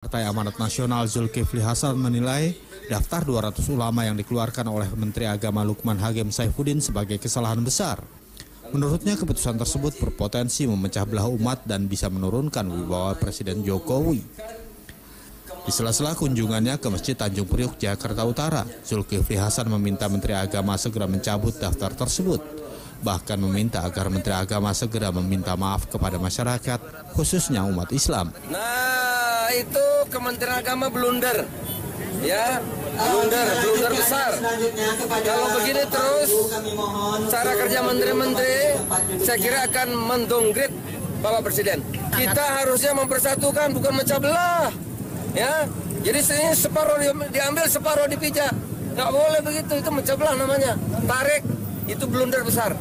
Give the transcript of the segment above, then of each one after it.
Partai Amanat Nasional Zulkifli Hasan menilai daftar 200 ulama yang dikeluarkan oleh Menteri Agama Lukman Hakim Saifuddin sebagai kesalahan besar. Menurutnya keputusan tersebut berpotensi memecah belah umat dan bisa menurunkan wibawa Presiden Jokowi. Di sela-sela kunjungannya ke Masjid Tanjung Priok, Jakarta Utara, Zulkifli Hasan meminta Menteri Agama segera mencabut daftar tersebut. Bahkan meminta agar Menteri Agama segera meminta maaf kepada masyarakat, khususnya umat Islam. Nah, itu Kementerian Agama blunder, ya, blunder besar. Kalau begini terus, cara kerja menteri-menteri, saya kira akan mendowngrade Bapak Presiden. Kita harusnya mempersatukan, bukan memecah belah, ya. Jadi ini separuh diambil, separuh dipijak. Nggak boleh begitu, itu memecah belah namanya. Tarik, itu blunder besar.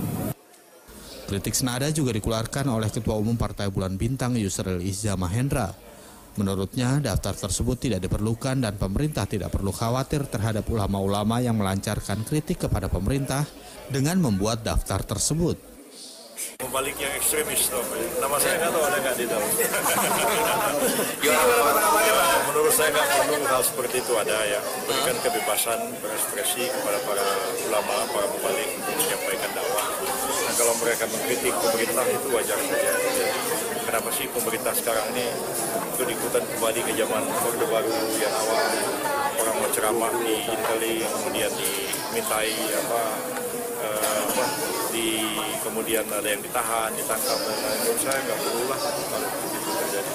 Kritik senada juga dikeluarkan oleh Ketua Umum Partai Bulan Bintang Yusril Iza Mahendra. Menurutnya daftar tersebut tidak diperlukan dan pemerintah tidak perlu khawatir terhadap ulama-ulama yang melancarkan kritik kepada pemerintah dengan membuat daftar tersebut. Membalik yang ekstremis, nama saya nggak tahu ada nggak di dalam. Menurut saya nggak perlu hal seperti itu ada ya. Berikan kebebasan berekspresi kepada para ulama, para membalik untuk menyampaikan dakwah. Nah, kalau mereka mengkritik pemerintah itu wajar saja. Kenapa sih pemerintah sekarang ini ikut-ikutan kembali ke zaman Orde Baru yang awal orang mau ceramah di inteli, kemudian dimintai kemudian ada yang ditahan, ditangkap, dan menurut saya nggak perlu lah kalau itu terjadi.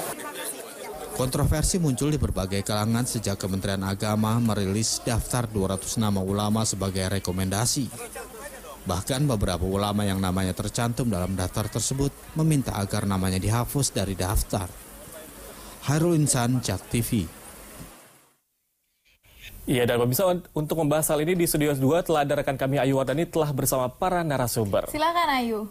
Kontroversi muncul di berbagai kalangan sejak Kementerian Agama merilis daftar 200 nama ulama sebagai rekomendasi. Bahkan beberapa ulama yang namanya tercantum dalam daftar tersebut meminta agar namanya dihapus dari daftar. Hairul Insan, JAK TV. Iya, dan pemirsa, untuk membahas hal ini di Studio 2 telah ada rekan kami Ayu Wardani telah bersama para narasumber. Silakan Ayu.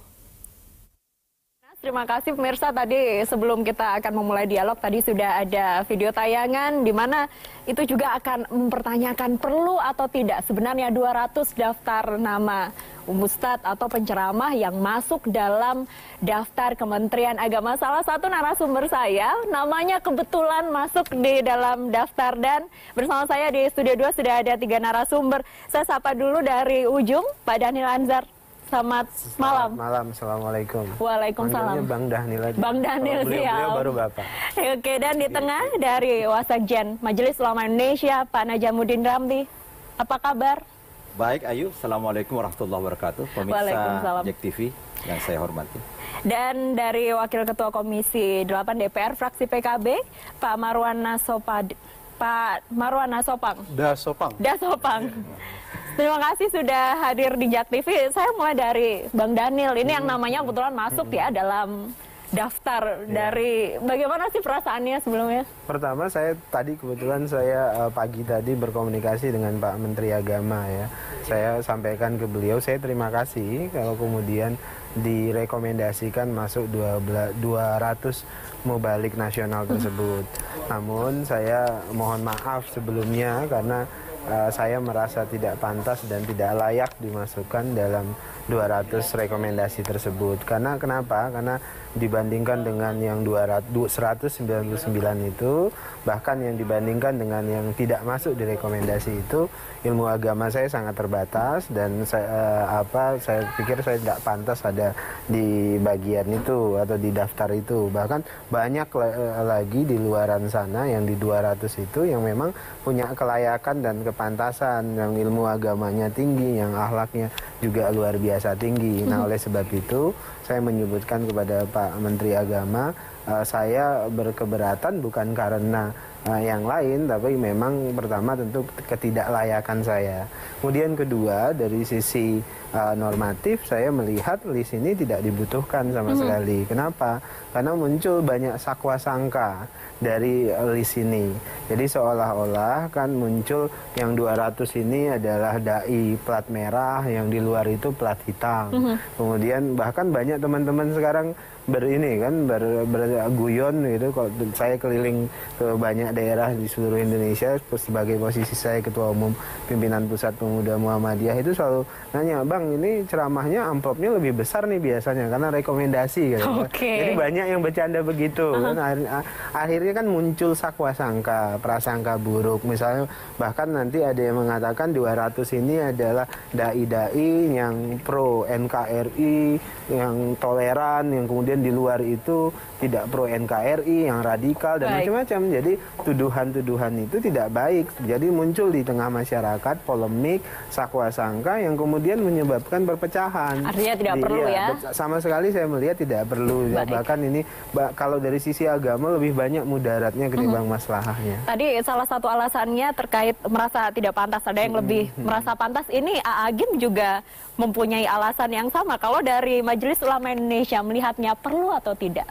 Terima kasih pemirsa, tadi sebelum kita akan memulai dialog tadi sudah ada video tayangan di mana itu juga akan mempertanyakan perlu atau tidak sebenarnya 200 daftar nama ustadz atau penceramah yang masuk dalam daftar Kementerian Agama. Salah satu narasumber saya namanya kebetulan masuk di dalam daftar dan bersama saya di Studio 2 sudah ada 3 narasumber. Saya sapa dulu dari ujung, Pak Dhanil Anzar. Selamat malam. Malam, assalamualaikum. Waalaikumsalam. Manggilnya Bang Dhanil aja. Bang Dhanil, beliau baru Bapak. Oke, dan di tengah dari Wasakjen Majelis Ulama Indonesia, Pak Najamuddin Ramli. Apa kabar? Baik, Ayu. Assalamualaikum warahmatullahi wabarakatuh. Pemirsa JAK TV yang saya hormati. Dan dari Wakil Ketua Komisi 8 DPR fraksi PKB, Pak Marwana Sopang. Dasopang. Terima kasih sudah hadir di JAK TV. Saya mulai dari Bang Dhanil. Ini yang namanya kebetulan masuk ya dalam daftar dari bagaimana sih perasaannya sebelumnya? Pertama kebetulan saya pagi tadi berkomunikasi dengan Pak Menteri Agama ya. Saya sampaikan ke beliau, saya terima kasih kalau kemudian direkomendasikan masuk 200 mubalik nasional tersebut. Namun saya mohon maaf sebelumnya karena saya merasa tidak pantas dan tidak layak dimasukkan dalam 200 rekomendasi tersebut. Karena kenapa? Karena dibandingkan dengan yang 199 itu, bahkan yang dibandingkan dengan yang tidak masuk di rekomendasi itu, ilmu agama saya sangat terbatas dan saya pikir saya tidak pantas ada di bagian itu atau di daftar itu. Bahkan banyak lagi di luaran sana yang di 200 itu yang memang punya kelayakan dan kepantasan, yang ilmu agamanya tinggi, yang akhlaknya juga luar biasa tinggi. Nah, oleh sebab itu saya menyebutkan kepada Pak Menteri Agama, saya berkeberatan bukan karena yang lain, tapi memang pertama tentu ketidaklayakan saya. Kemudian kedua, dari sisi normatif saya melihat list ini tidak dibutuhkan sama sekali. Kenapa? Karena muncul banyak sakwa sangka dari list ini. Jadi seolah-olah kan muncul yang 200 ini adalah dai plat merah, yang di luar itu plat hitam. Kemudian bahkan banyak teman-teman sekarang berguyon gitu. Kalau saya keliling ke banyak daerah di seluruh Indonesia, sebagai posisi saya Ketua Umum Pimpinan Pusat Pemuda Muhammadiyah, itu selalu nanya, Bang, ini ceramahnya amplopnya lebih besar nih biasanya karena rekomendasi gitu. Jadi banyak yang bercanda begitu. Kan akhirnya kan muncul sakwa sangka, prasangka buruk. Misalnya bahkan nanti ada yang mengatakan 200 ini adalah dai-dai yang pro NKRI, yang toleran, yang kemudian di luar itu tidak pro NKRI, yang radikal dan macam-macam. Jadi tuduhan-tuduhan itu tidak baik. Jadi muncul di tengah masyarakat polemik, sakwa sangka yang kemudian menyebabkan perpecahan. Artinya tidak perlu ya? Sama sekali saya melihat tidak perlu. Bahkan ini kalau dari sisi agama lebih banyak mudaratnya ketimbang maslahahnya. Tadi salah satu alasannya terkait merasa tidak pantas, ada yang lebih merasa pantas. Ini Agim juga mempunyai alasan yang sama. Kalau dari Majelis Ulama Indonesia melihatnya perlu atau tidak?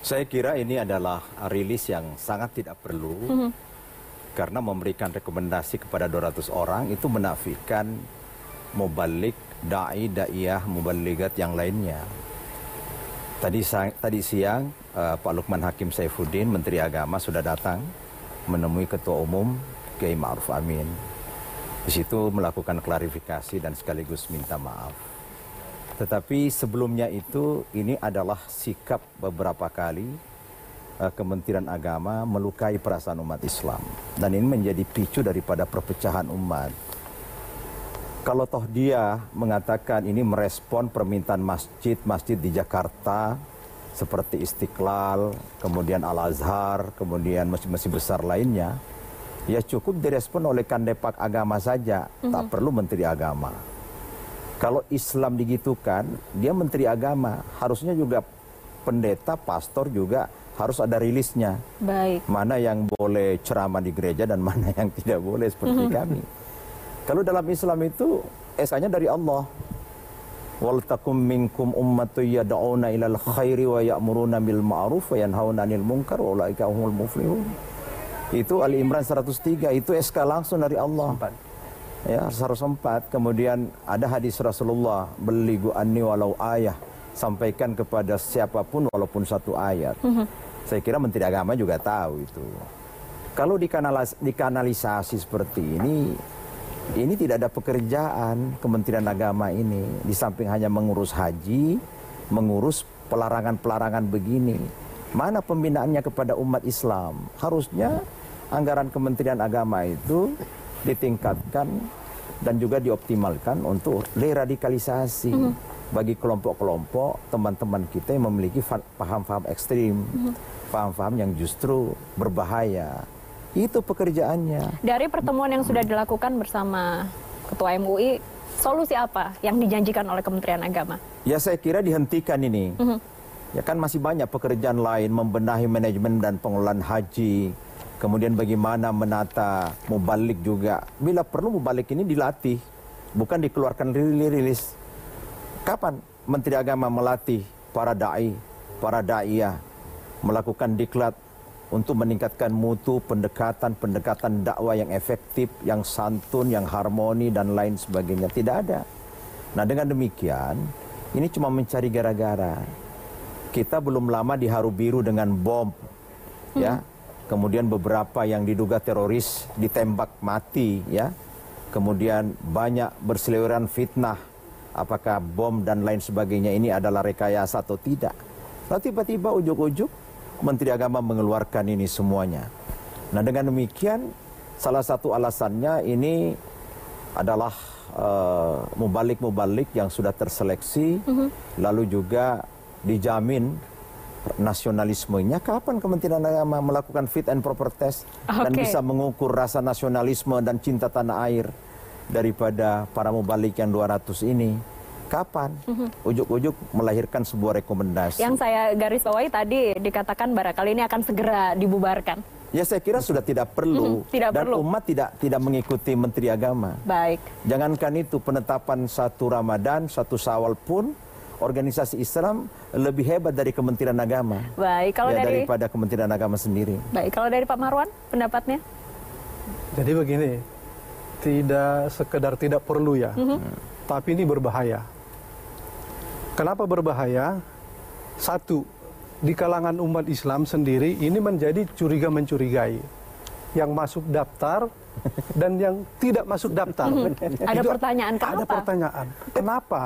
Saya kira ini adalah rilis yang sangat tidak perlu, karena memberikan rekomendasi kepada 200 orang itu menafikan mubalik, da'i, da'iyah, mubaligat yang lainnya. Tadi siang Pak Lukman Hakim Saifuddin, Menteri Agama, sudah datang menemui Ketua Umum Kiai Ma'ruf Amin. Di situ melakukan klarifikasi dan sekaligus minta maaf. Tetapi sebelumnya itu, ini adalah sikap beberapa kali Kementerian Agama melukai perasaan umat Islam. Dan ini menjadi picu daripada perpecahan umat. Kalau toh dia mengatakan ini merespon permintaan masjid di Jakarta, seperti Istiqlal, kemudian Al-Azhar, kemudian masjid-masjid besar lainnya, ya cukup direspon oleh Kandepak Agama saja, tak perlu Menteri Agama. Kalau Islam digitukan, dia Menteri Agama, harusnya juga pendeta, pastor juga harus ada rilisnya. Baik. Mana yang boleh ceramah di gereja dan mana yang tidak boleh, seperti kami. Kalau dalam Islam itu SK-nya dari Allah. Wal takum minkum ummatun yad'una ilal khairi wa ya'muruna bil ma'ruf wa yanhauna 'anil munkar wa ulaika humul muflihun. Itu Ali Imran 103, itu SK langsung dari Allah. Ya, 104. Kemudian ada hadis Rasulullah, belighu anni walau ayah, sampaikan kepada siapapun walaupun satu ayat. Saya kira Menteri Agama juga tahu itu. Kalau dikanalisasi seperti ini tidak ada pekerjaan Kementerian Agama ini. Di samping hanya mengurus haji, mengurus pelarangan-pelarangan begini. Mana pembinaannya kepada umat Islam? Harusnya anggaran Kementerian Agama itu ditingkatkan dan juga dioptimalkan untuk deradikalisasi bagi kelompok-kelompok teman-teman kita yang memiliki paham-paham ekstrim, paham-paham yang justru berbahaya. Itu pekerjaannya. Dari pertemuan yang sudah dilakukan bersama Ketua MUI, solusi apa yang dijanjikan oleh Kementerian Agama? Ya saya kira dihentikan ini. Ya kan masih banyak pekerjaan lain, membenahi manajemen dan pengelolaan haji, kemudian bagaimana menata mubalik juga. Bila perlu mubalik ini dilatih, bukan dikeluarkan rilis. Kapan Menteri Agama melatih para da'i, para da'iyah, melakukan diklat untuk meningkatkan mutu pendekatan dakwah yang efektif, yang santun, yang harmoni dan lain sebagainya? Tidak ada. Nah dengan demikian, ini cuma mencari gara-gara. Kita belum lama diharu biru dengan bom, ya. Kemudian beberapa yang diduga teroris ditembak mati, ya. Kemudian banyak berseliweran fitnah, apakah bom dan lain sebagainya ini adalah rekayasa atau tidak. Lalu tiba-tiba ujuk-ujuk Menteri Agama mengeluarkan ini semuanya. Nah dengan demikian, salah satu alasannya ini adalah mubalik-mubalik yang sudah terseleksi, lalu juga dijamin nasionalismenya. Kapan Kementerian Agama melakukan fit and proper test dan bisa mengukur rasa nasionalisme dan cinta tanah air daripada para mubalik yang 200 ini? Kapan? Ujuk-ujuk melahirkan sebuah rekomendasi. Yang saya garis bawahi tadi dikatakan barangkali ini akan segera dibubarkan. Ya saya kira sudah tidak perlu. Dan umat tidak mengikuti Menteri Agama. Baik. Jangankan itu, penetapan 1 Ramadan, 1 Syawal pun organisasi Islam lebih hebat dari Kementerian Agama. Baik, kalau daripada Kementerian Agama sendiri. Baik, kalau dari Pak Marwan pendapatnya? Jadi begini, tidak sekedar tidak perlu ya, tapi ini berbahaya. Kenapa berbahaya? Satu, di kalangan umat Islam sendiri ini menjadi curiga-mencurigai. yang masuk daftar dan yang tidak masuk daftar. Ada pertanyaan, kenapa? Ada pertanyaan, kenapa?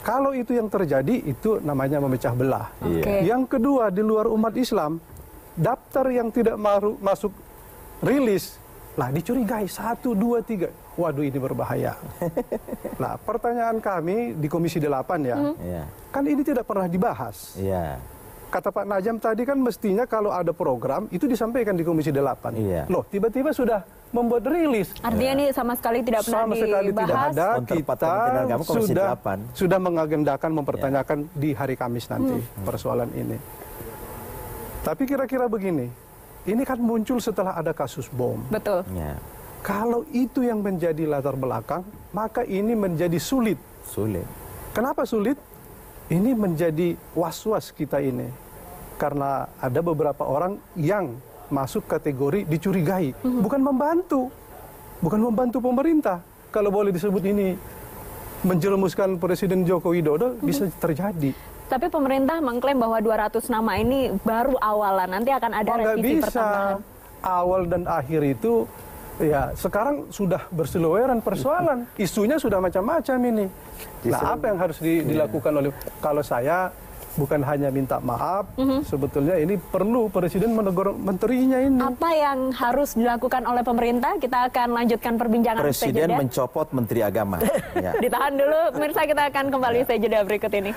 Kalau itu yang terjadi, itu namanya memecah belah. Oke. Yang kedua, di luar umat Islam, daftar yang tidak masuk rilis, lah dicurigai 1, 2, 3. Waduh, ini berbahaya. Nah, pertanyaan kami di Komisi 8 ya, kan ini tidak pernah dibahas. Kata Pak Najam tadi kan mestinya kalau ada program itu disampaikan di Komisi 8. Loh, tiba-tiba sudah membuat rilis. Artinya ini sama sekali tidak pernah sama sekali dibahas. tidak ada. Kita sudah mengagendakan mempertanyakan di hari Kamis nanti persoalan ini. Tapi kira-kira begini, ini kan muncul setelah ada kasus bom. Betul. Kalau itu yang menjadi latar belakang, maka ini menjadi sulit. Kenapa sulit? Ini menjadi was-was kita ini. Karena ada beberapa orang yang masuk kategori dicurigai. Bukan membantu pemerintah. Kalau boleh disebut ini menjerumuskan Presiden Joko Widodo, bisa terjadi. Tapi pemerintah mengklaim bahwa 200 nama ini baru awalan. Nanti akan ada revisi pertambahan. Awal dan akhir itu, ya sekarang sudah berseliweran persoalan. Isunya sudah macam-macam ini. Nah, apa yang harus dilakukan oleh, kalau saya bukan hanya minta maaf, sebetulnya ini perlu Presiden menegur menterinya ini. Apa yang harus dilakukan oleh pemerintah? Kita akan lanjutkan perbincangan Presiden mencopot Menteri Agama. Ditahan dulu, pemirsa, kita akan kembali usai jeda berikut ini.